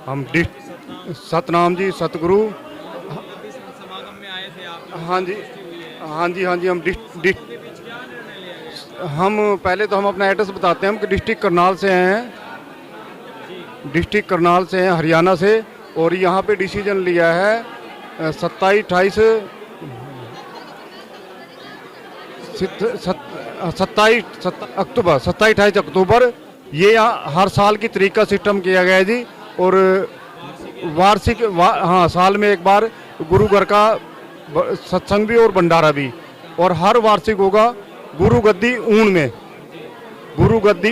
हम सतनाम जी सतगुरु। समागम में आए थे आप? हाँ जी, हाँ जी, हाँ जी। हम पहले तो हम अपना एड्रेस बताते हैं। हम डिस्ट्रिक्ट करनाल से हैं, डिस्ट्रिक्ट करनाल से हैं, हरियाणा से। और यहाँ पे डिसीजन लिया है 27 अक्टूबर, 27-28 अक्टूबर। ये यहाँ हर साल की तरीक का सिस्टम किया गया है जी। और हाँ, साल में एक बार गुरु घर का सत्संग भी और भंडारा भी। और हर वार्षिक होगा गुरु गद्दी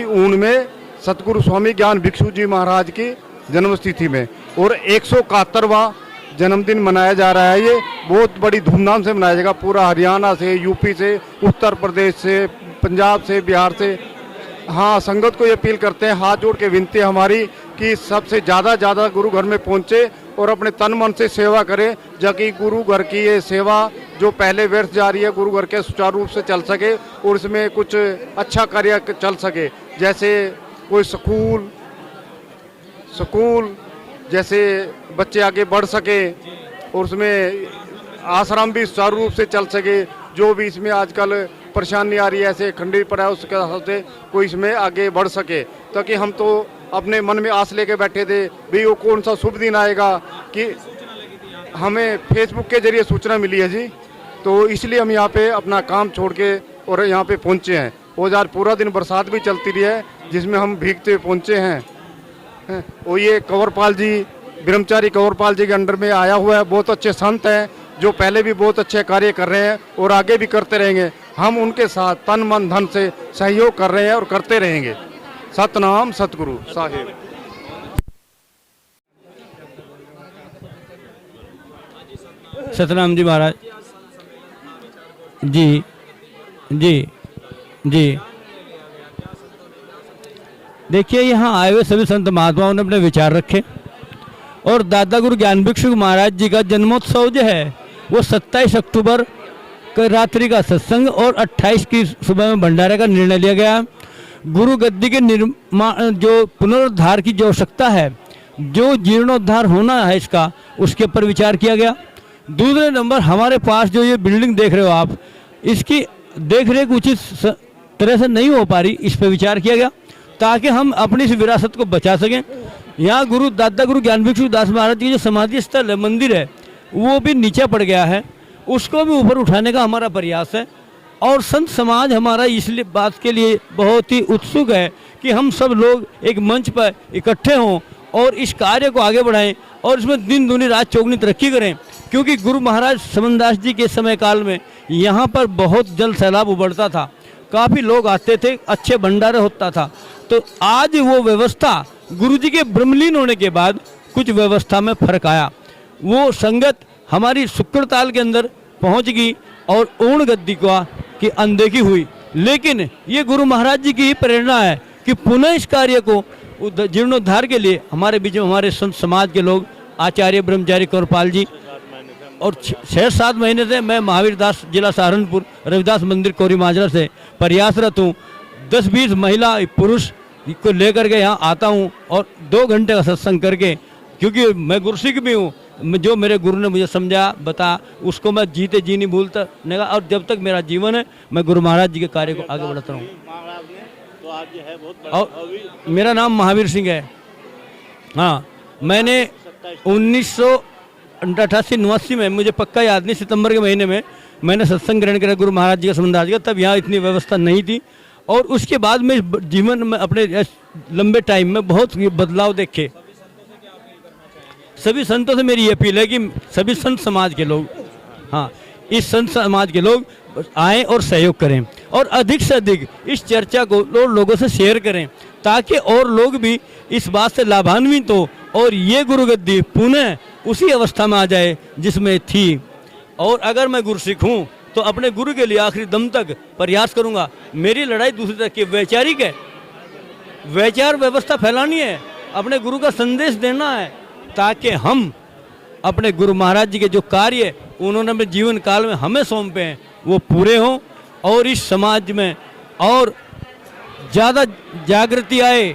ऊन में सतगुरु स्वामी ज्ञान भिक्षु जी महाराज की जन्मतिथि में। और 171वां जन्मदिन मनाया जा रहा है। ये बहुत बड़ी धूमधाम से मनाया जाएगा। पूरा हरियाणा से, यूपी से, उत्तर प्रदेश से, पंजाब से, बिहार से। हाँ, संगत को ये अपील करते हैं, हाथ जोड़ के विनती है हमारी कि सबसे ज़्यादा गुरु घर में पहुँचे और अपने तन मन से सेवा करें, ताकि गुरु घर की ये सेवा जो पहले व्यर्थ जा रही है, गुरु घर के सुचारू रूप से चल सके और इसमें कुछ अच्छा कार्य चल सके। जैसे कोई स्कूल जैसे बच्चे आगे बढ़ सके और उसमें आश्रम भी सुचारू रूप से चल सके। जो भी इसमें आजकल परेशानी आ रही है, ऐसे खंडित पड़ा है, उसके हिसाब से कोई इसमें आगे बढ़ सके। ताकि हम तो अपने मन में आस लेके बैठे थे भी वो कौन सा शुभ दिन आएगा, कि हमें फेसबुक के जरिए सूचना मिली है जी। तो इसलिए हम यहाँ पे अपना काम छोड़ के और यहाँ पे पहुँचे हैं। और यार पूरा दिन बरसात भी चलती रही है, जिसमें हम भीगते पहुँचे हैं। और ये कंवरपाल जी, ब्रह्मचारी कंवरपाल जी के अंडर में आया हुआ है। बहुत अच्छे संत हैं जो पहले भी बहुत अच्छे कार्य कर रहे हैं और आगे भी करते रहेंगे। हम उनके साथ तन मन धन से सहयोग कर रहे हैं और करते रहेंगे। सतनाम सतगुरु साहिब। सतनाम जी महाराज। जी जी जी। देखिए, यहाँ आए हुए सभी संत महात्माओं ने अपने विचार रखे और दादा गुरु ज्ञान भिक्षु महाराज जी का जन्मोत्सव जो है वो 27 अक्टूबर की रात्रि का सत्संग और 28 की सुबह में भंडारे का निर्णय लिया गया। गुरु गद्दी के निर्माण, जो पुनरुद्धार की जो आवश्यकता है, जो जीर्णोद्धार होना है इसका, उसके ऊपर विचार किया गया। दूसरे नंबर, हमारे पास जो ये बिल्डिंग देख रहे हो आप, इसकी देखरेख उचित तरह से नहीं हो पा रही, इस पर विचार किया गया ताकि हम अपनी इस विरासत को बचा सकें। यहाँ दादा गुरु ज्ञान भिक्षु दास महाराज की जो समाधि स्थल है, मंदिर है, वो भी नीचे पड़ गया है, उसको भी ऊपर उठाने का हमारा प्रयास है। और संत समाज हमारा इसलिए बात के लिए बहुत ही उत्सुक है कि हम सब लोग एक मंच पर इकट्ठे हों और इस कार्य को आगे बढ़ाएं और इसमें दिन दूनी रात चौगुनी तरक्की करें। क्योंकि गुरु महाराज समनदास जी के समय काल में यहाँ पर बहुत जल सैलाब उबड़ता था, काफ़ी लोग आते थे, अच्छे भंडारे होता था। तो आज वो व्यवस्था गुरु जी के ब्रह्मलीन होने के बाद कुछ व्यवस्था में फर्क आया। वो संगत हमारी शुक्रताल के अंदर पहुंच गई और ऊण गद्दी की अनदेखी हुई। लेकिन ये गुरु महाराज जी की ही प्रेरणा है कि पुनः इस कार्य को जीर्णोद्धार के लिए हमारे बीच में हमारे संत समाज के लोग, आचार्य ब्रह्मचारी कंवरपाल जी, और 6-7 महीने से मैं महावीर दास, जिला सहारनपुर, रविदास मंदिर कोरी माजरा से प्रयासरत हूँ। 10-20 महिला पुरुष को लेकर के यहाँ आता हूँ और 2 घंटे का सत्संग करके, क्योंकि मैं गुरुसिख भी हूँ, जो मेरे गुरु ने मुझे समझा बता, उसको मैं जीते जी नहीं भूलता नहीं। और जब तक मेरा जीवन है, मैं गुरु महाराज जी के कार्य को आगे बढ़ाता हूँ। और मेरा नाम महावीर सिंह है। हाँ, मैंने 1988-89 में, मुझे पक्का याद नहीं, सितंबर के महीने में मैंने सत्संग ग्रहण किया गुरु महाराज जी का, समनदास जी का। तब यहाँ इतनी व्यवस्था नहीं थी। और उसके बाद में जीवन में अपने लंबे टाइम में बहुत बदलाव देखे। सभी संतों से मेरी अपील है कि सभी संत समाज के लोग, हाँ, इस संत समाज के लोग आएँ और सहयोग करें और अधिक से अधिक इस चर्चा को लोगों से शेयर करें, ताकि और लोग भी इस बात से लाभान्वित हो और ये गुरु गद्दी पुनः उसी अवस्था में आ जाए जिसमें थी। और अगर मैं गुरुसिख हूँ तो अपने गुरु के लिए आखिरी दम तक प्रयास करूँगा। मेरी लड़ाई दूसरी तरह की वैचारिक है, वैचार व्यवस्था फैलानी है, अपने गुरु का संदेश देना है, ताकि हम अपने गुरु महाराज जी के जो कार्य उन्होंने अपने जीवन काल में हमें सौंपे हैं वो पूरे हों और इस समाज में और ज़्यादा जागृति आए,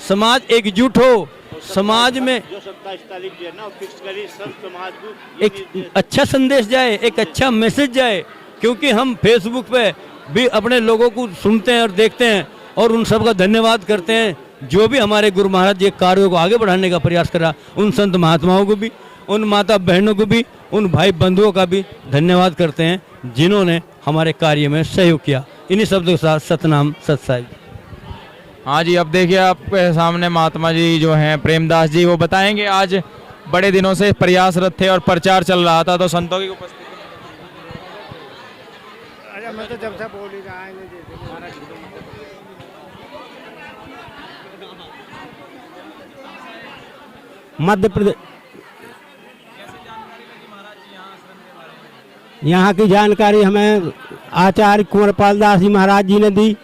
समाज एकजुट हो, समाज में जो 27 तारीख जो है ना फिक्स करी सब समाज को एक अच्छा संदेश जाए, एक अच्छा मैसेज जाए, क्योंकि हम फेसबुक पे भी अपने लोगों को सुनते हैं और देखते हैं और उन सब का धन्यवाद करते हैं जो भी हमारे गुरु महाराज जी कार्यों को आगे बढ़ाने का प्रयास करा। उन संत महात्माओं को भी, उन माता बहनों को भी, उन भाई बंधुओं का भी धन्यवाद करते हैं जिन्होंने हमारे कार्य में सहयोग किया। इन्हीं शब्दों के साथ सतनाम सत्साई। हाँ जी, अब देखिए आपके सामने महात्मा जी जो हैं प्रेमदास जी, वो बताएंगे आज बड़े दिनों से प्रयासरत थे और प्रचार चल रहा था, तो संतों की उपस्थिति मैं तो जब से बोल ही रहा है मध्य प्रदेश यहाँ की जानकारी हमें आचार्य कुंवरपाल दास जी महाराज जी ने दी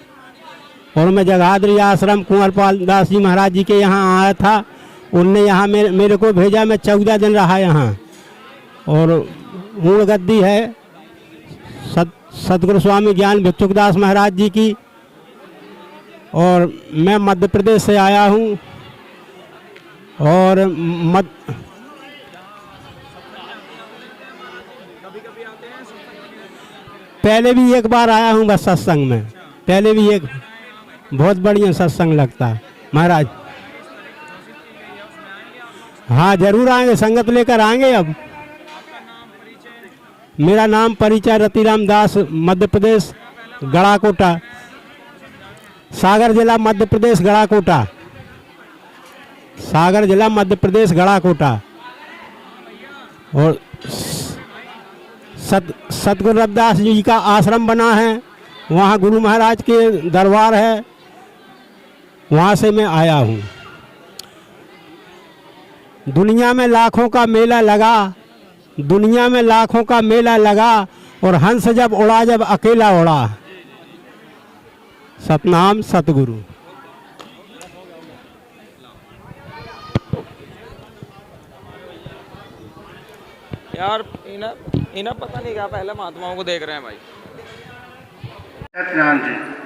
और मैं जगाधरी आश्रम कुंवरपाल दास जी महाराज जी के यहाँ आया था। उनने यहाँ मेरे को भेजा। मैं 14 दिन रहा यहाँ और मूल गद्दी है सतगुरु स्वामी ज्ञान भिक्षुकदास महाराज जी की। और मैं मध्य प्रदेश से आया हूँ और पहले भी एक बार आया हूँ बस सत्संग में। पहले भी एक बहुत बढ़िया सत्संग लगता है महाराज। हाँ जरूर आएंगे, संगत लेकर आएंगे। अब मेरा नाम परिचय रतिराम दास, मध्य प्रदेश गड़ाकोटा, सागर जिला मध्य प्रदेश गड़ाकोटा, सागर जिला मध्य प्रदेश गड़ाकोटा। और सतगुरु रविदास जी का आश्रम बना है, वहाँ गुरु महाराज के दरबार है, वहाँ से मैं आया हूँ। दुनिया में लाखों का मेला लगा, दुनिया में लाखों का मेला लगा और हंस जब उड़ा जब अकेला उड़ा। सतनाम सतगुरु। यार इन्हें पता नहीं क्या पहले महात्माओं को देख रहे हैं भाई। सत्यनारायण जी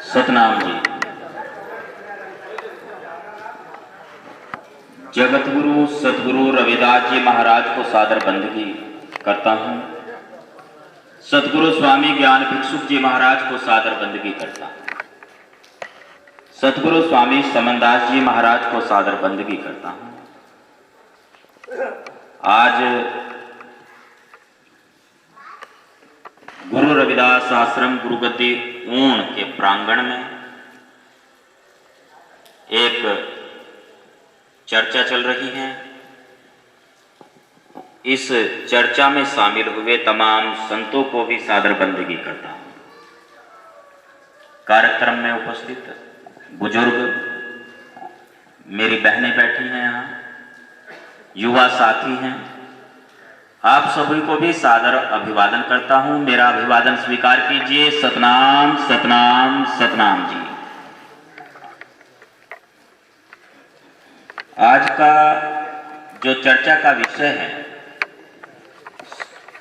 सतनाम जी। जगत गुरु सतगुरु रविदास जी महाराज को सादर बंदगी करता हूँ। सतगुरु स्वामी ज्ञान भिक्षुक जी महाराज को सादर बंदगी करता हूँ। सतगुरु स्वामी समनदास जी महाराज को सादर बंदगी करता हूँ। आज गुरु रविदास आश्रम गुरुगद्दी ऊन के प्रांगण में एक चर्चा चल रही है। इस चर्चा में शामिल हुए तमाम संतों को भी सादर बंदगी करता हूं। कार्यक्रम में उपस्थित बुजुर्ग, मेरी बहनें बैठी हैं यहाँ, युवा साथी हैं, आप सभी को भी सादर अभिवादन करता हूं। मेरा अभिवादन स्वीकार कीजिए। सतनाम सतनाम सतनाम जी। आज का जो चर्चा का विषय है,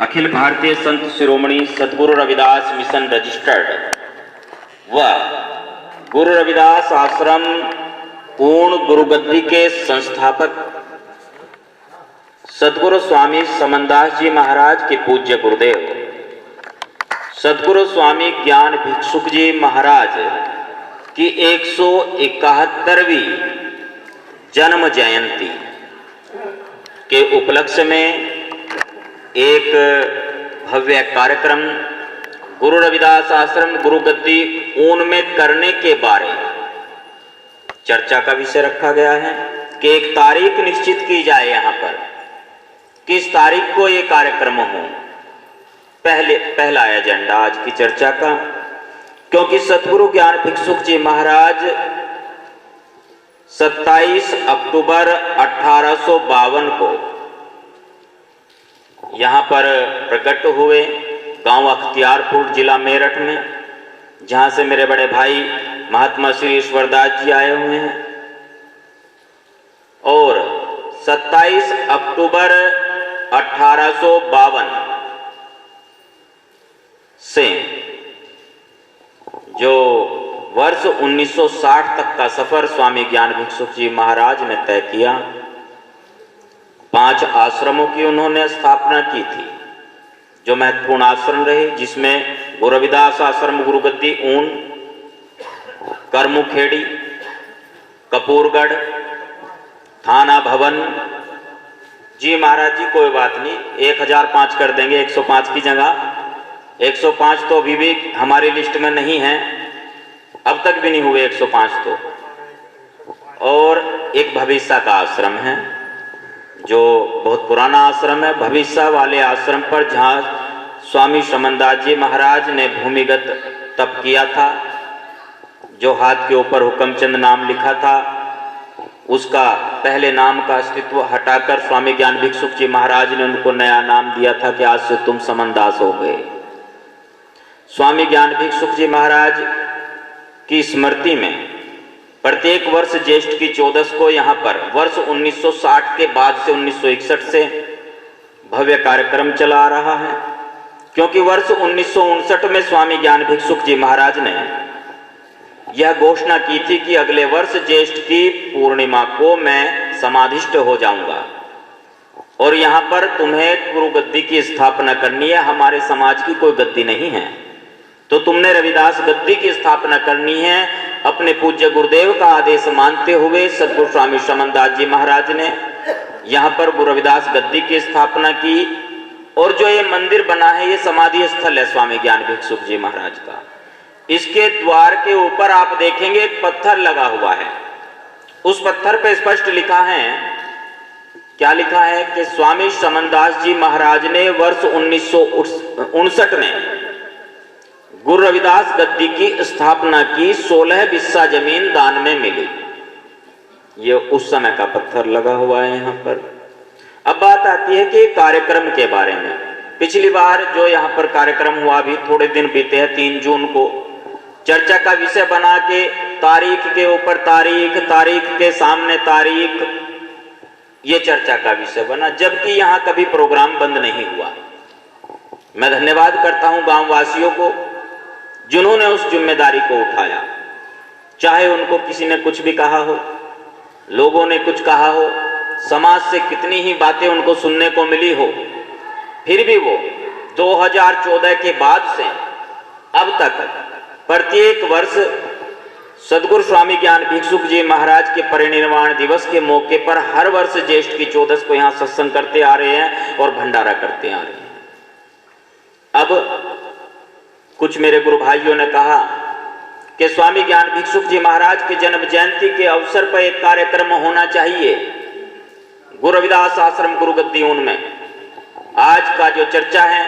अखिल भारतीय संत शिरोमणि सतगुरु रविदास मिशन रजिस्टर्ड व गुरु रविदास आश्रम पूर्ण गुरुगद्दी के संस्थापक सतगुरु स्वामी समनदास जी महाराज के पूज्य गुरुदेव सतगुरु स्वामी ज्ञान भिक्षुक जी महाराज की 171वीं जन्म जयंती के उपलक्ष्य में एक भव्य कार्यक्रम गुरु रविदास आश्रम गुरुगद्दी ऊन में करने के बारे चर्चा का विषय रखा गया है कि एक तारीख निश्चित की जाए। यहाँ पर किस तारीख को ये कार्यक्रम हो, पहला एजेंडा आज की चर्चा का, क्योंकि सतगुरु ज्ञान भिक्षुक जी महाराज 27 अक्टूबर 1852 को यहाँ पर प्रकट हुए गांव अख्तियारपुर, जिला मेरठ में, जहां से मेरे बड़े भाई महात्मा श्री ईश्वरदास जी आए हुए हैं। और 27 अक्टूबर 1852 से जो वर्ष 1960 तक का सफर स्वामी ज्ञान भिक्षुक जी महाराज ने तय किया, 5 आश्रमों की उन्होंने स्थापना की थी जो महत्वपूर्ण आश्रम रहे, जिसमें गुरु रविदास आश्रम गुरुगद्दी ऊन, करमुखेड़ी, कपूरगढ़, थाना भवन। जी महाराज जी कोई बात नहीं, 1005 कर देंगे 105 की जगह। 105 तो अभी भी हमारी लिस्ट में नहीं है, अब तक भी नहीं हुए 105 तो। और एक भविष्य का आश्रम है जो बहुत पुराना आश्रम है। भविष्य वाले आश्रम पर जहाँ स्वामी समनदास जी महाराज ने भूमिगत तप किया था, जो हाथ के ऊपर हुक्मचंद नाम लिखा था, उसका पहले नाम का अस्तित्व हटाकर स्वामी ज्ञान भिक्षुक जी महाराज ने उनको नया नाम दिया था कि आज से तुम समनदास हो गए। स्वामी ज्ञान भिक्षुक जी महाराज की स्मृति में प्रत्येक वर्ष ज्येष्ठ की 14 को यहाँ पर वर्ष 1960 के बाद से 1961 से भव्य कार्यक्रम चला आ रहा है, क्योंकि वर्ष 1959 में स्वामी ज्ञान भिक्षुक जी महाराज ने यह घोषणा की थी कि अगले वर्ष ज्येष्ठ की पूर्णिमा को मैं समाधिष्ठ हो जाऊंगा और यहाँ पर तुम्हें गुरु गद्दी की स्थापना करनी है। हमारे समाज की कोई गद्दी नहीं है, तो तुमने रविदास गद्दी की स्थापना करनी है। अपने पूज्य गुरुदेव का आदेश मानते हुए सद्गुरु स्वामी समनदास जी महाराज ने यहाँ पर गुरु रविदास गद्दी की स्थापना की। और जो ये मंदिर बना है, ये समाधि स्थल है स्वामी ज्ञान भिक्षुक जी महाराज का। इसके द्वार के ऊपर आप देखेंगे एक पत्थर लगा हुआ है, उस पत्थर पे स्पष्ट लिखा है, क्या लिखा है कि स्वामी समनदास जी महाराज ने वर्ष 1959 में गुरु रविदास गद्दी की स्थापना की, 16 बिस्सा जमीन दान में मिली। ये उस समय का पत्थर लगा हुआ है यहाँ पर। अब बात आती है कि कार्यक्रम के बारे में। पिछली बार जो यहाँ पर कार्यक्रम हुआ, अभी थोड़े दिन बीते हैं, 3 जून को चर्चा का विषय बना के तारीख के ऊपर तारीख, तारीख के सामने तारीख, ये चर्चा का विषय बना, जबकि यहाँ कभी प्रोग्राम बंद नहीं हुआ। मैं धन्यवाद करता हूँ गांव वासियों को जिन्होंने उस जिम्मेदारी को उठाया, चाहे उनको किसी ने कुछ भी कहा हो, लोगों ने कुछ कहा हो, समाज से कितनी ही बातें उनको सुनने को मिली हो, फिर भी वो 2014 के बाद से अब तक प्रत्येक वर्ष सद्गुरु स्वामी ज्ञान भिक्षुक जी महाराज के परिनिर्वाण दिवस के मौके पर हर वर्ष ज्येष्ठ की 14 को यहाँ सत्संग करते आ रहे हैं और भंडारा करते आ रहे हैं। अब कुछ मेरे गुरु भाइयों ने कहा कि स्वामी ज्ञान भिक्षुक जी महाराज के जन्म जयंती के अवसर पर एक कार्यक्रम होना चाहिए गुरु रविदास आश्रम गुरुगद्दी ऊन में। आज का जो चर्चा है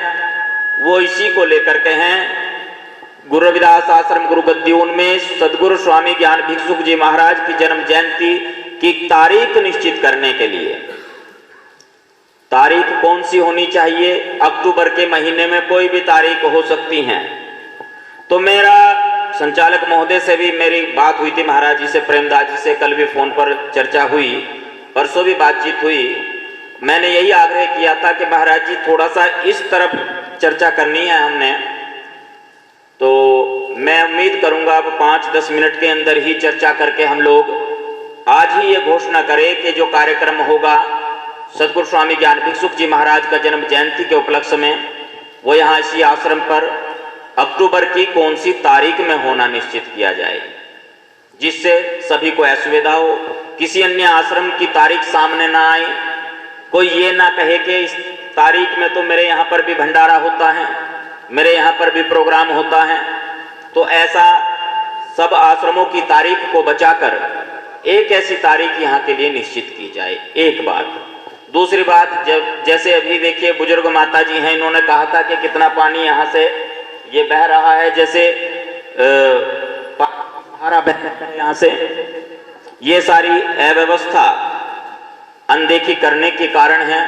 वो इसी को लेकर के हैं। गुरु रविदास आश्रम गुरुगद्दी ऊन में सद्गुरु स्वामी ज्ञान भिक्षुक जी महाराज की जन्म जयंती की तारीख निश्चित करने के लिए, तारीख कौन सी होनी चाहिए, अक्टूबर के महीने में कोई भी तारीख हो सकती है। तो मेरा संचालक महोदय से भी मेरी बात हुई थी, महाराज जी से, प्रेमदास जी से कल भी फोन पर चर्चा हुई, परसों भी बातचीत हुई। मैंने यही आग्रह किया था कि महाराज जी थोड़ा सा इस तरफ चर्चा करनी है हमने, तो मैं उम्मीद करूंगा अब 5-10 मिनट के अंदर ही चर्चा करके हम लोग आज ही ये घोषणा करें कि जो कार्यक्रम होगा सद्गुरु स्वामी ज्ञान भिक्षुक जी महाराज का जन्म जयंती के उपलक्ष्य में, वो यहाँ इसी आश्रम पर अक्टूबर की कौन सी तारीख में होना निश्चित किया जाए, जिससे सभी को असुविधा हो, किसी अन्य आश्रम की तारीख सामने ना आए, कोई ये ना कहे कि इस तारीख में तो मेरे यहाँ पर भी भंडारा होता है, मेरे यहाँ पर भी प्रोग्राम होता है। तो ऐसा सब आश्रमों की तारीख को बचाकर एक ऐसी तारीख यहाँ के लिए निश्चित की जाए, एक बात। दूसरी बात, जब जैसे अभी देखिए बुजुर्ग माता जी हैं, इन्होंने कहा था कि कितना पानी यहाँ से ये बह रहा है, जैसे हरा बह रहा है यहाँ से, ये सारी अव्यवस्था अनदेखी करने के कारण है।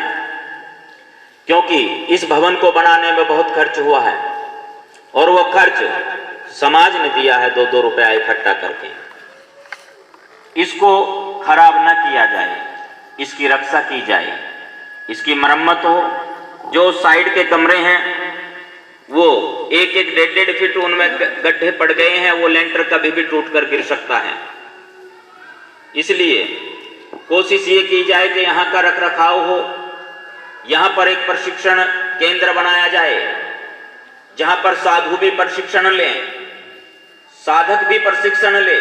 क्योंकि इस भवन को बनाने में बहुत खर्च हुआ है और वो खर्च समाज ने दिया है 2-2 रुपया इकट्ठा करके। इसको खराब न किया जाए, इसकी रक्षा की जाए, इसकी मरम्मत हो। जो साइड के कमरे हैं वो 1-1, 1.5 फीट उनमें गड्ढे पड़ गए हैं, वो लेंटर कभी भी टूट कर गिर सकता है। इसलिए कोशिश ये की जाए कि यहाँ का रखरखाव हो। यहाँ पर एक प्रशिक्षण केंद्र बनाया जाए जहाँ पर साधु भी प्रशिक्षण लें, साधक भी प्रशिक्षण ले,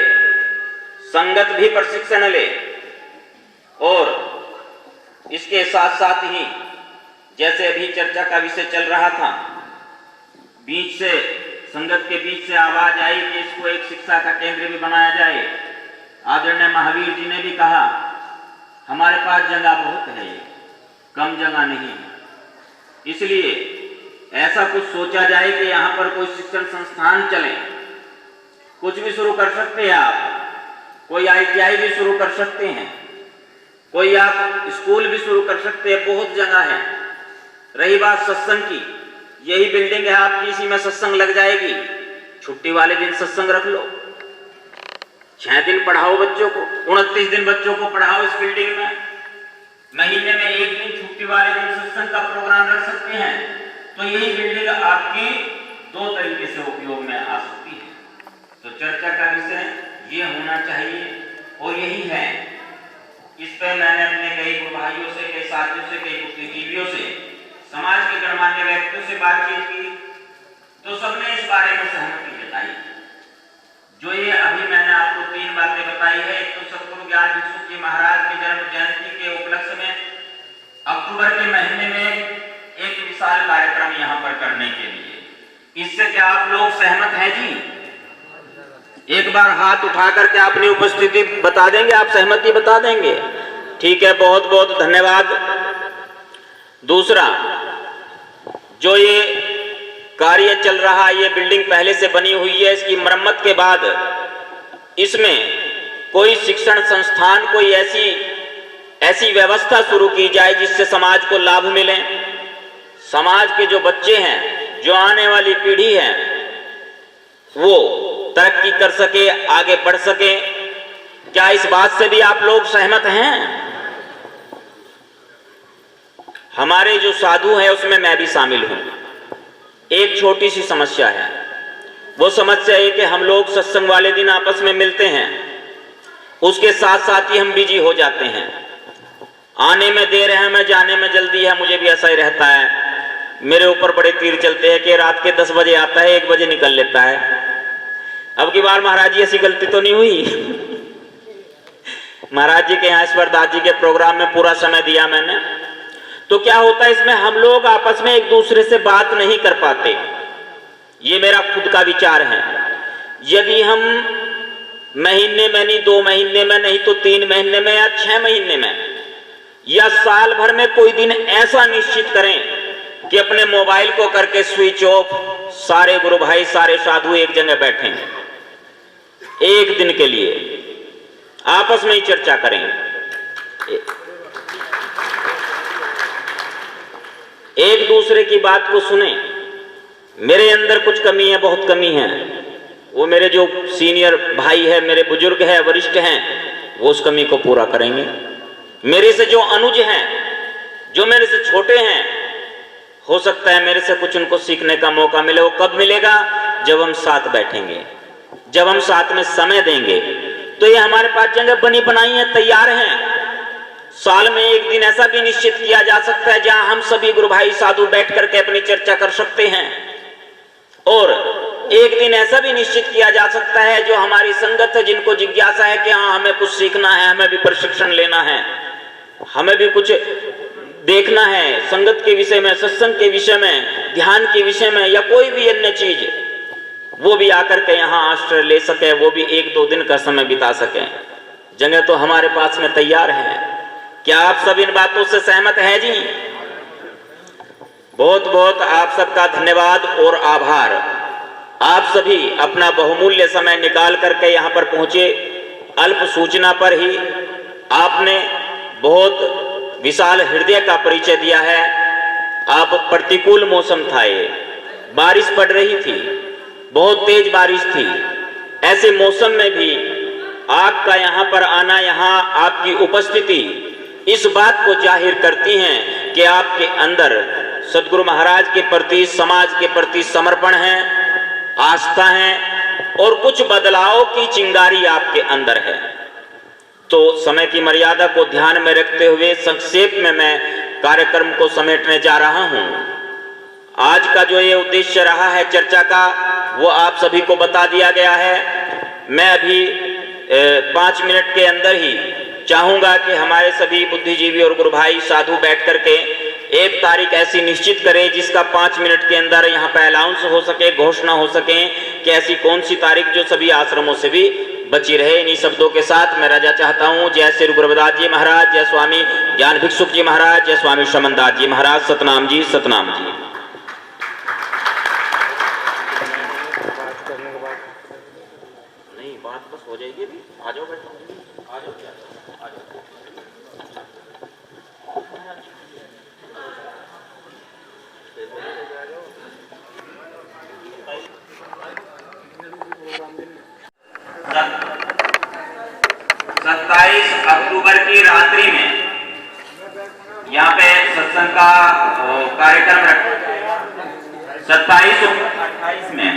संगत भी प्रशिक्षण ले, और इसके साथ साथ ही जैसे अभी चर्चा का विषय चल रहा था, बीच से संगत के बीच से आवाज आई कि इसको एक शिक्षा का केंद्र भी बनाया जाए। आदरणीय महावीर जी ने भी कहा हमारे पास जगह बहुत है, कम जगह नहीं है, इसलिए ऐसा कुछ सोचा जाए कि यहाँ पर कोई शिक्षण संस्थान चले। कुछ भी शुरू कर सकते हैं आप, कोई ITI भी शुरू कर सकते हैं, कोई आप स्कूल भी शुरू कर सकते हैं, बहुत जगह है। रही बात सत्संग की, यही बिल्डिंग है आपकी, इसी में सत्संग लग जाएगी। छुट्टी वाले दिन सत्संग रख लो, 6 दिन पढ़ाओ बच्चों को, 29 दिन बच्चों को पढ़ाओ इस बिल्डिंग में। महीने में 1 दिन छुट्टी वाले दिन सत्संग का प्रोग्राम रख सकते हैं। तो यही बिल्डिंग आपकी 2 तरीके से उपयोग में आ सकती है। तो चर्चा का विषय ये होना चाहिए और यही है। इस पर मैंने अपने कई भाइयों से, कई साथियों से, कई बुद्धिजीवियों से, समाज के गणमान्य व्यक्तियों से बातचीत की, तो सबने इस बारे में सहमति जताई। जो ये अभी मैंने आपको 3 बातें बताई है, एक तो सतगुरु ज्ञान भिक्षु जी महाराज की जन्म जयंती के उपलक्ष्य में अक्टूबर के महीने में एक विशाल कार्यक्रम यहाँ पर करने के लिए। इससे क्या आप लोग सहमत हैं जी? एक बार हाथ उठा करके अपनी उपस्थिति बता देंगे, आप सहमति बता देंगे? ठीक है, बहुत बहुत धन्यवाद। दूसरा, जो ये कार्य चल रहा है, ये बिल्डिंग पहले से बनी हुई है, इसकी मरम्मत के बाद इसमें कोई शिक्षण संस्थान, कोई ऐसी व्यवस्था शुरू की जाए जिससे समाज को लाभ मिले। समाज के जो बच्चे हैं, जो आने वाली पीढ़ी है, वो तरक्की कर सके, आगे बढ़ सके। क्या इस बात से भी आप लोग सहमत हैं? हमारे जो साधु हैं उसमें मैं भी शामिल हूं। एक छोटी सी समस्या है, वो समस्या है कि हम लोग सत्संग वाले दिन आपस में मिलते हैं, उसके साथ साथ ही हम बिजी हो जाते हैं। आने में देर है, मैं जाने में जल्दी है, मुझे भी ऐसा ही रहता है। मेरे ऊपर बड़े तीर चलते हैं कि रात के 10 बजे आता है, 1 बजे निकल लेता है। अब की बार महाराज जी ऐसी गलती तो नहीं हुई? महाराज जी के यहाँ ईश्वर दास जी के प्रोग्राम में पूरा समय दिया मैंने। तो क्या होता है, इसमें हम लोग आपस में एक दूसरे से बात नहीं कर पाते। ये मेरा खुद का विचार है। यदि हम महीने में नहीं, 2 महीने में नहीं तो 3 महीने में या 6 महीने में या साल भर में कोई दिन ऐसा निश्चित करें कि अपने मोबाइल को करके स्विच ऑफ, सारे गुरु भाई, सारे साधु एक जगह बैठें, 1 दिन के लिए आपस में ही चर्चा करें, एक दूसरे की बात को सुने। मेरे अंदर कुछ कमी है, बहुत कमी है, वो मेरे जो सीनियर भाई है, मेरे बुजुर्ग है, वरिष्ठ हैं, वो उस कमी को पूरा करेंगे। मेरे से जो अनुज हैं, जो मेरे से छोटे हैं, हो सकता है मेरे से कुछ उनको सीखने का मौका मिले। वो कब मिलेगा? जब हम साथ बैठेंगे, जब हम साथ में समय देंगे। तो ये हमारे पास जगह बनी बनाई है, तैयार हैं। साल में 1 दिन ऐसा भी निश्चित किया जा सकता है जहां हम सभी गुरु भाई साधु बैठ करके अपनी चर्चा कर सकते हैं। और 1 दिन ऐसा भी निश्चित किया जा सकता है जो हमारी संगत है, जिनको जिज्ञासा है कि हाँ हमें कुछ सीखना है, हमें भी प्रशिक्षण लेना है, हमें भी कुछ देखना है संगत के विषय में, सत्संग के विषय में, ध्यान के विषय में, या कोई भी अन्य चीज, वो भी आकर के यहाँ आश्रय ले सके, वो भी 1-2 दिन का समय बिता सके। जगह तो हमारे पास में तैयार है। क्या आप सब इन बातों से सहमत हैं जी? बहुत बहुत आप सबका धन्यवाद और आभार। आप सभी अपना बहुमूल्य समय निकाल करके यहाँ पर पहुंचे। अल्प सूचना पर ही आपने बहुत विशाल हृदय का परिचय दिया है। अब प्रतिकूल मौसम था, ये बारिश पड़ रही थी, बहुत तेज बारिश थी। ऐसे मौसम में भी आपका यहाँ पर आना, यहाँ आपकी उपस्थिति इस बात को जाहिर करती हैं कि आपके अंदर सदगुरु महाराज के प्रति, समाज के प्रति समर्पण है, आस्था है और कुछ बदलाव की चिंगारी आपके अंदर है। तो समय की मर्यादा को ध्यान में रखते हुए संक्षेप में मैं कार्यक्रम को समेटने जा रहा हूं। आज का जो ये उद्देश्य रहा है चर्चा का, वो आप सभी को बता दिया गया है। मैं अभी 5 मिनट के अंदर ही चाहूंगा कि हमारे सभी बुद्धिजीवी और गुरु भाई साधु बैठ करके एक तारीख ऐसी निश्चित करें जिसका 5 मिनट के अंदर यहाँ पे अनाउंस हो सके, घोषणा हो सके कि ऐसी कौन सी तारीख जो सभी आश्रमों से भी बची रहे। इन्हीं शब्दों के साथ मैं राजा चाहता हूँ। जय श्री गुरु रविदास जी महाराज, जय स्वामी ज्ञान भिक्षुक जी महाराज, जय स्वामी शमनदास जी महाराज। सतनाम जी, सतनाम जी। नहीं, बात बस हो जाएगी अभी। आ जाओ, बैठो, आ जाओ, आ जाओ। अक्टूबर की रात्रि में यहाँ पे सत्संग का कार्यक्रम रखा 27 और 28 में।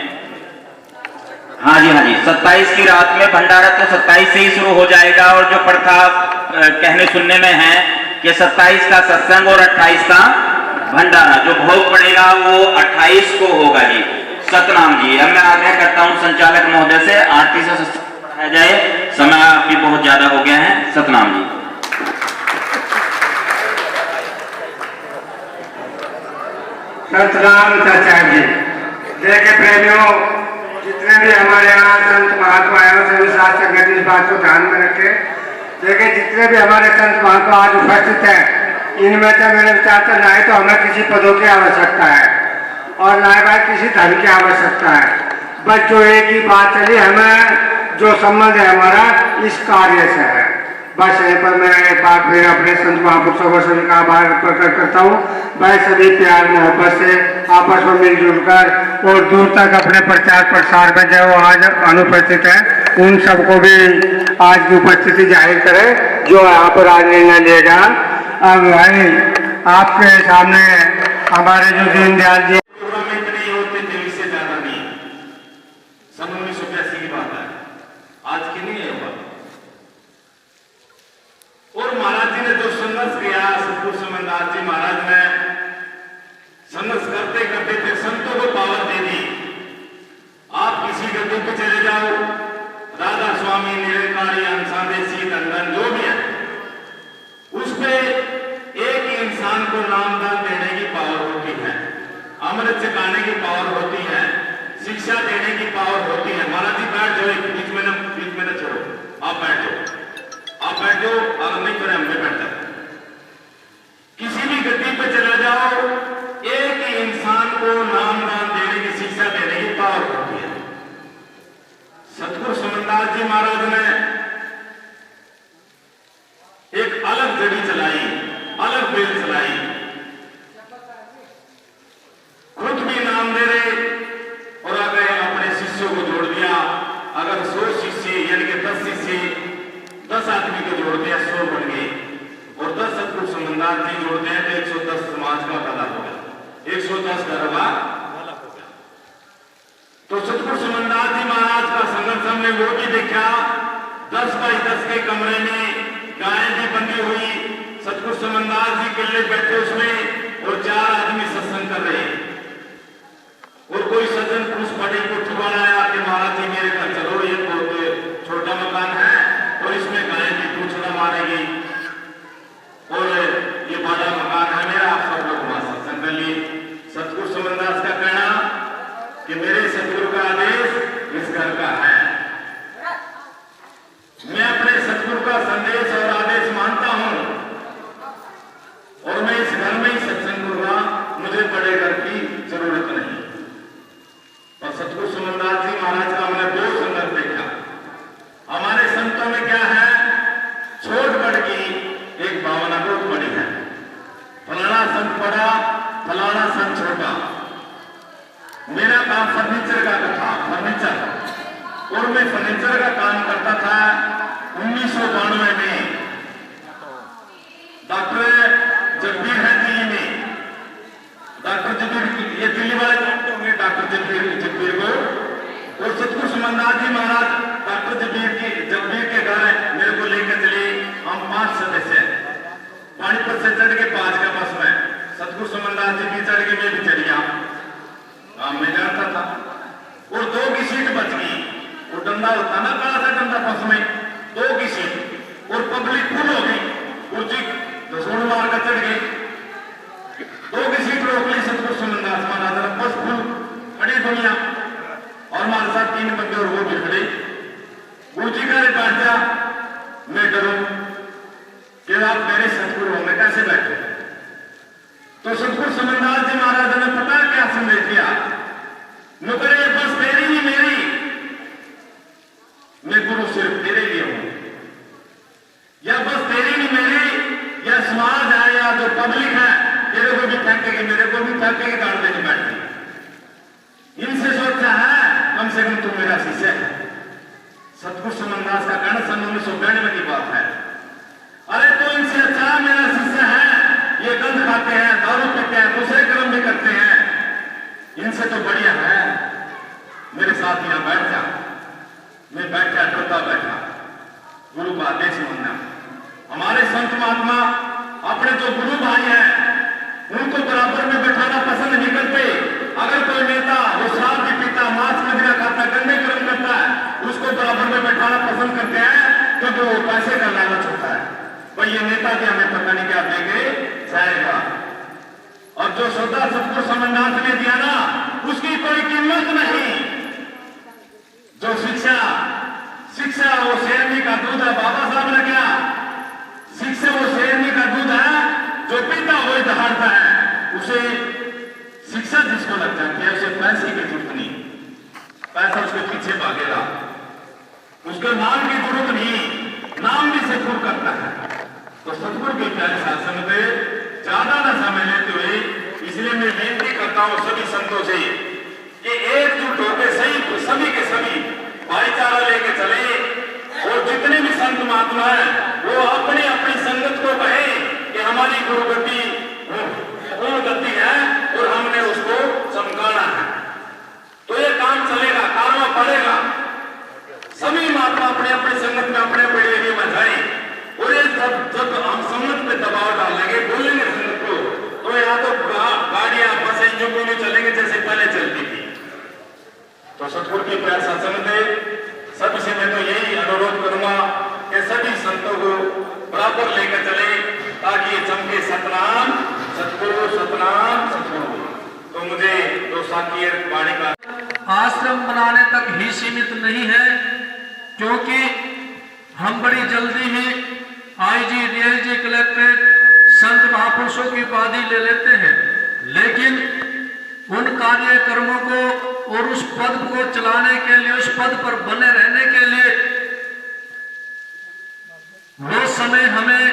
हाँ जी, 27 की रात में भंडारा तो 27 से ही शुरू हो जाएगा और जो प्रथा कहने सुनने में है कि 27 का सत्संग और 28 का भंडारा, जो भोग पड़ेगा वो 28 को होगा जी। सतनाम जी। अब मैं आग्रह करता हूँ संचालक महोदय से आरती से सत्संग बढ़ाया जाए, समय अभी बहुत ज्यादा हो गया है। सतनाम जी। सतनाम चाचार्य जी। देखे प्रेमियों, जितने भी हमारे यहाँ संत महात्मा आए सभी साथ संगत इस बात को ध्यान में रखे। देखिए, जितने भी हमारे संत महात्मा आज उपस्थित हैं, इनमें तो मेरे विचार से ना तो हमें किसी पदों की आवश्यकता है और ना ही किसी धन की आवश्यकता है। बस जो एक ही बात चली, हमें जो संबंध है हमारा इस कार्य से है। बस यहीं पर मैं एक बार फिर अपने संत महापुरुषों को सभी का आभार प्रकट करता हूँ। भाई सभी प्यार मोहब्बत से आपस में मिलजुल कर और दूर तक अपने प्रचार प्रसार में जो आज अनुपस्थित है, उन सबको भी आज की उपस्थिति जाहिर करें जो यहाँ पर आज निर्णय लेगा। अब भाई आपके सामने हमारे जो दीनदयाल जी आज की नहीं है बात। और महाराज जी ने जो संघर्ष किया, सतगुरु समनदास जी महाराज ने संघर्ष करते करते फिर संतों को पावर दे दी। आप किसी गद्दी पे चले जाओ, राधा स्वामी, निरंकारी, अंशादेशी, नंदन जो भी है, उस पे एक ही इंसान को नामदान देने की पावर होती है, अमृत सिखाने की पावर होती है, शिक्षा देने की पावर होती है। महाराज जी बैठ जाओ, बीच में न छोड़ो, आप बैठ जाओ, अगर नहीं करें हम बैठ जाते। किसी भी गद्दी पे चला जाओ, एक ही इंसान को नामदान देने की, शिक्षा देने की पावर होती है। सतगुरु समनदास जी महाराज ने एक अलग जड़ी चलाई, अलग बेल चलाई, खुद भी नाम दे रहे और अगर अपने शिष्यों को जोड़ दिया। अगर 100 शिष्य यानी कि 10 शिष्य 10 आदमी को जोड़ दिया, 100 बन गए और 10 सतगुरु समनदास जी जोड़ते हैं तो 110 समाज का भला हो गया, 110 घर का भला हो गया। तो सतगुरु समनदास जी महाराज का संघर्ष हमने वो भी देखा। 10 बाई 10 के कमरे में गाय भी बंधी हुई, सतगुरु समनदास जी किले बैठे उसमें और 4 आदमी सत्संग कर रहे हैं। और कोई सज्जन पुरुष बड़ी कोठी बनाया कि महाराज जी मेरे घर चलो, ये बहुत छोटा मकान है और इसमें गाय की पूछड़ा मारेगी और ये बड़ा मकान है मेरा, आप सब लोग वहां सत्संग कर लिए। सतगुरु समनदास का कहना कि मेरे सतगुरु का आदेश इस घर का है, मैं अपने सतगुरु का संदेश और आदेश मानता हूं और मैं इस घर में ही सत्संग करूंगा। मुझे बड़े घर की और मैं फर्नीचर का काम करता था 1992 में। डॉक्टर जगबीर है दिल्ली में, डॉक्टर जगबीर, ये दिल्ली वाले जानते होंगे डॉक्टर जगबीर को। और सतगुरु सुमनदास जी महाराज डॉक्टर जगबीर के घर मेरे को लेकर चले। हम 5 सदस्य हैं, पानीपत से चढ़ के 5 का बस में, सतगुरु सुमनदास जी भी चढ़ के मैं भी चढ़ गया। मैं जानता था। और 2 की सीट बच गई। वो डंडा होता ना, काला सा डंडा बस में, 2 की सीट। और पब्लिक फुल हो गई, कुर्सी घसोड़ मार कर चढ़ गई। 2 की सीट रोक ली सतगुरु सुमनदास महाराज ने, बस फुल खड़ी दुनिया और हमारे साथ 3 बंदे और वो भी खड़े। गुरु जी का बैठ जा, मैं डरूं कि आप मेरे सतगुरु होंगे, कैसे बैठे। तो सतगुरु सुमनदास जी महाराज ने पता क्या संदेश दिया, नुकरे बस तेरी ही मेरी, मैं गुरु सिर्फ तेरे लिए हूं। या बस तेरी ही मेरी, या समाज है या जो पब्लिक है तेरे को भी फेंकेगी, मेरे को भी फेंकेगी, गाड़ देने बैठेगी। इनसे सोचा है कम से कम तू मेरा शिष्य है। सतगुरु सुमनदास का कहना सन 1992 की बात है। अरे तो इनसे अच्छा मेरा शिष्य है, ये गंध खाते हैं, दारू पीते हैं, दूसरे कर्म भी करते हैं, इनसे तो बढ़िया है, मेरे साथ यहां बैठ जा। मैं बैठा, डरता बैठा, गुरु का आदेश मानना। हमारे संत महात्मा अपने जो गुरु भाई हैं उनको बराबर में बैठाना पसंद नहीं करते। अगर कोई नेता वो शराब भी पीता, मांस मदिरा खाता, गंदे कर्म करता है, उसको बराबर में बैठाना पसंद करते हैं क्योंकि वो पैसे का लालच होता है। भाई ये नेता भी हमें पता नहीं क्या देंगे जाएगा। और जो श्रद्धा सतगुरु सुमनदास ने दिया ना, उसकी कोई कीमत नहीं। जो शिक्षा वो शेरनी का दूध है, बाबा साहब ने क्या शिक्षा वो शेरनी का दूध है, जो पीता वही दहाड़ता है। उसे शिक्षा जिसको लग जाती है उसे पैसे की जरूरत नहीं, पैसा उसके पीछे भागेगा, उसके नाम की जरूरत नहीं, नाम भी से दूर करता है। तो सतगुरु के प्यारे शासन में ज्यादा न समय लेते हुए इसलिए मैं विनती करता हूं सभी संतों से कि एकजुट होकर सभी के सभी भाईचारा लेके चले। और जितने भी संत महात्मा है वो अपनी अपनी संगत को कहे कि हमारी गुरु गति पूर्ण गति है और हमने उसको चमकाना है। तो ये काम चलेगा, कारवा पड़ेगा। सभी महात्मा अपने अपने संगत में अपने अपने एरिया में जाए। और ये जब हम संगत पे दबाव डालेंगे, बोलेंगे संगत को, तो यहाँ तो गाड़ियां बसें जो भी चलेंगे जैसे पहले चलती थी। तो सतगुरु के प्यार सत्संग में सबसे मैं तो यही अनुरोध करूंगा कि सभी संतों को बराबर लेकर चले ताकि ये चमके सतनाम सतगुरु, सतनाम सतगुरु। तो मुझे दो साथी वाणी का आश्रम बनाने तक ही सीमित नहीं है, क्योंकि हम बड़ी जल्दी ही आईजी, डीआईजी, कलेक्ट्रेट, संत महापुरुषों की उपाधि ले लेते हैं, लेकिन उन कार्यक्रमों को और उस पद को चलाने के लिए, उस पद पर बने रहने के लिए वो समय हमें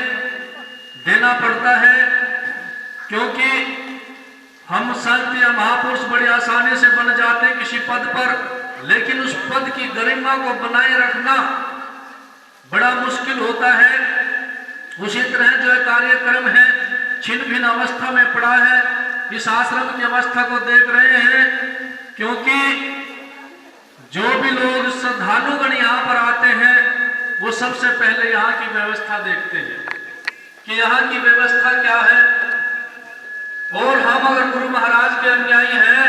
देना पड़ता है। क्योंकि हम संत या महापुरुष बड़ी आसानी से बन जाते हैं किसी पद पर, लेकिन उस पद की गरिमा को बनाए रखना बड़ा मुश्किल होता है। उसी तरह जो कार्यक्रम है छिन्न भिन्न अवस्था में पड़ा है, इस आश्रम की अवस्था को देख रहे हैं, क्योंकि जो भी लोग श्रद्धालुगण यहाँ पर आते हैं वो सबसे पहले यहाँ की व्यवस्था देखते हैं कि यहाँ की व्यवस्था क्या है। और हम अगर गुरु महाराज के अनुयायी हैं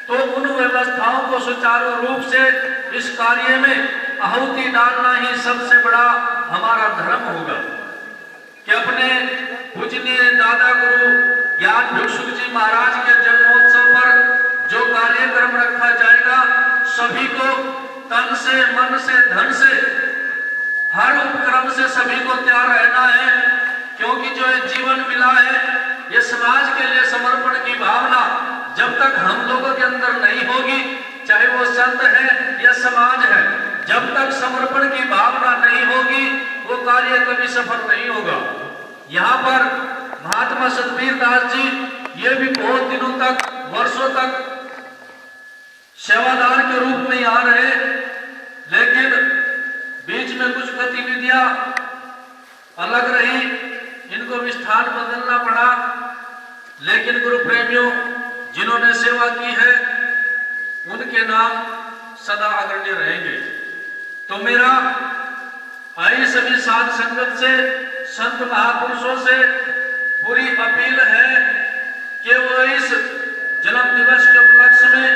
तो उन व्यवस्थाओं को सुचारू रूप से इस कार्य में आहुति डालना ही सबसे बड़ा हमारा धर्म होगा। कि अपने पूजनीय दादा गुरु ज्ञान भिक्षुक जी महाराज के जन्मोत्सव पर जो कार्यक्रम रखा जाएगा, सभी को तन से, मन से, धन से, हर उपक्रम से सभी को तैयार रहना है। क्योंकि जो जीवन मिला है ये समाज के लिए समर्पण की भावना जब तक हम लोगों के अंदर नहीं होगी, चाहे वो संत है या समाज है, जब तक समर्पण की भावना नहीं होगी वो कार्य कभी सफल नहीं होगा। यहाँ पर महात्मा सतबीर दास जी ये भी बहुत दिनों तक, वर्षों तक सेवादार के रूप में यहाँ रहे। अलग रही, इनको भी स्थान बदलना पड़ा, लेकिन गुरु प्रेमियों जिन्होंने सेवा की है उनके नाम सदा अग्रणी रहेंगे। तो मेरा आई सभी साध संगत से, संत महापुरुषों से पूरी अपील है कि वो इस जन्म दिवस के उपलक्ष्य में,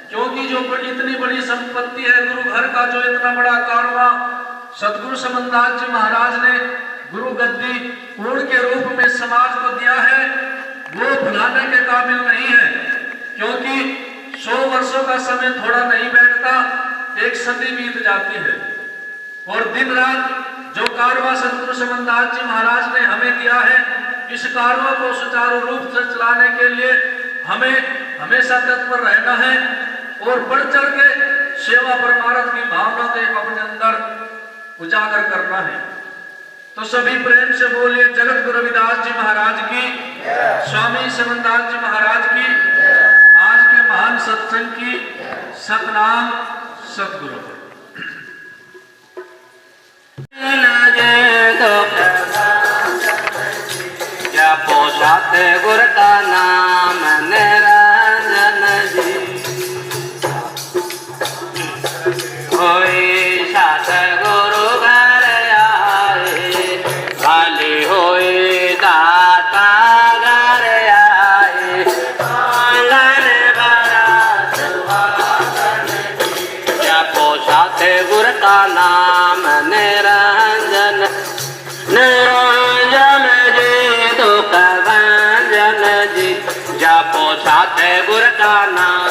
क्योंकि जो इतनी बड़ी संपत्ति है गुरु घर का, जो इतना बड़ा कारवां सदगुरु समनदास जी महाराज ने गुरु गद्दी पूर्ण के रूप में समाज को दिया है, वो भुलाने के काबिल नहीं है। क्योंकि 100 वर्षों का समय थोड़ा नहीं बैठता, एक सदी बीत जाती है। और दिन रात जो कारवां सदगुरु समनदास जी महाराज ने हमें दिया है, इस कारवां को सुचारू रूप से चलाने के लिए हमें हमेशा तत्पर रहना है और बढ़ चढ़ के सेवा परमार्थ की भावना को अपने अंदर उजागर करना है। तो सभी प्रेम से बोलिए जगत गुरु रविदास जी महाराज की, स्वामी समनदास जी महाराज की, आज के महान सत्संग की सतनाम सतगुरु। जपो सतगुर का नाम निरंजन जी, होए सतगुरु घर आए, भले होए दाता घर आए, आंगन भरा सुहागन जी। जपो सतगुर का नाम निरंजन, निरंजन जी दुख भंजन जी। जपो सतगुर का नाम,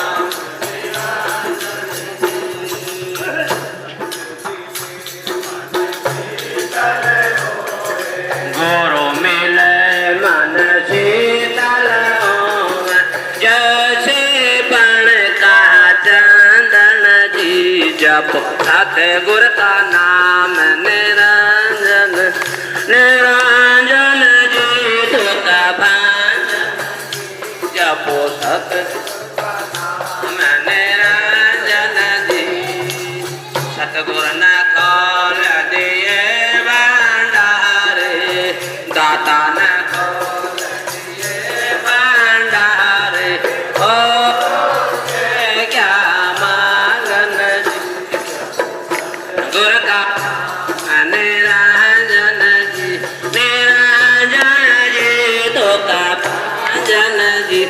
गुरु मिले मन शीतल होवे, जैसे बन का चंदन जी। जपो सतगुर का नाम निरंजन, निरंजन जी दुख भंजन। जपो सतगुर का नाम निरंजन जी। सतगुर न खोल दिए भंडारे, दाता न खोल दिए भंडारे, ओ क्या मांगन जी। गुरु का निरंजन जी, निरंजन जी दुख भंजन जी।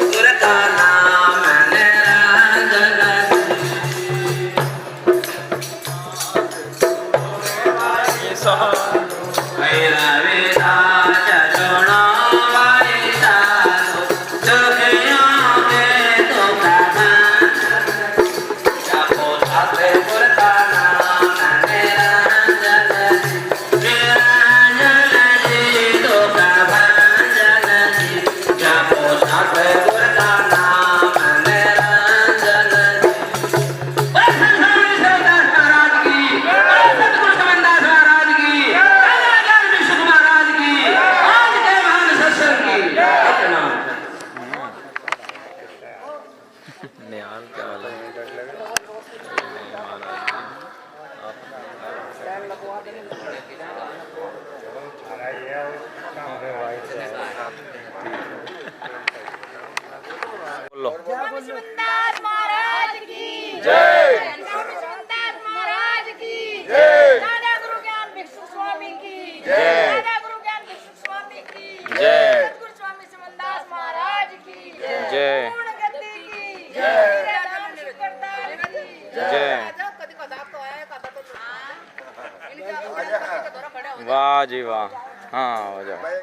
गुरु का नाम निरंजन स्वामी समनदास महाराज की जय। स्वामी समनदास महाराज की जय। दादा गुरु ज्ञान भिक्षु स्वामी की जय। दादा गुरु ज्ञान भिक्षु स्वामी की जय। सद्गुरु स्वामी समनदास महाराज की जय। पूर्ण गद्दी की जय। राम शुक्रदार की जय। कभी कदा तो आया कदा तो वाह जी वाह। हाँ हो जाए।